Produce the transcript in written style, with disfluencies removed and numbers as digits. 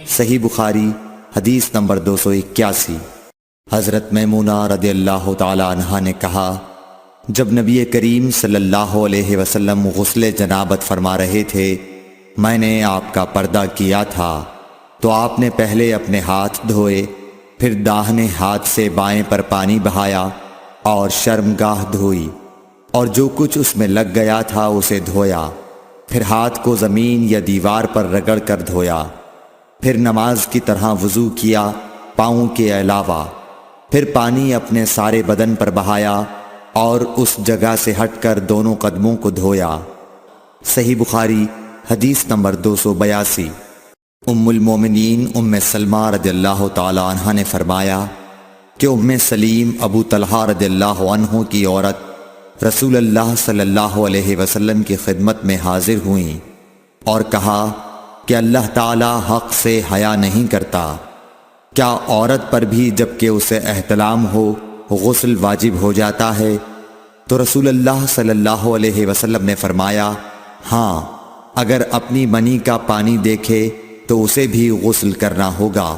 صحیح بخاری حدیث نمبر 281۔ حضرت میمونہ رضی اللہ تعالی عنہا نے کہا، جب نبی کریم صلی اللہ علیہ وسلم غسل جنابت فرما رہے تھے، میں نے آپ کا پردہ کیا تھا تو آپ نے پہلے اپنے ہاتھ دھوئے، پھر داہنے ہاتھ سے بائیں پر پانی بہایا اور شرمگاہ دھوئی، اور جو کچھ اس میں لگ گیا تھا اسے دھویا، پھر ہاتھ کو زمین یا دیوار پر رگڑ کر دھویا، پھر نماز کی طرح وضو کیا پاؤں کے علاوہ، پھر پانی اپنے سارے بدن پر بہایا اور اس جگہ سے ہٹ کر دونوں قدموں کو دھویا۔ صحیح بخاری حدیث نمبر 282۔ ام المومنین ام سلمہ رضی اللہ تعالی عنہ نے فرمایا کہ ام سلیم ابو طلحہ رضی اللہ عنہ کی عورت رسول اللہ صلی اللہ علیہ وسلم کی خدمت میں حاضر ہوئیں اور کہا کہ اللہ تعالی حق سے حیا نہیں کرتا، کیا عورت پر بھی جبکہ اسے احتلام ہو غسل واجب ہو جاتا ہے؟ تو رسول اللہ صلی اللہ علیہ وسلم نے فرمایا، ہاں، اگر اپنی منی کا پانی دیکھے تو اسے بھی غسل کرنا ہوگا۔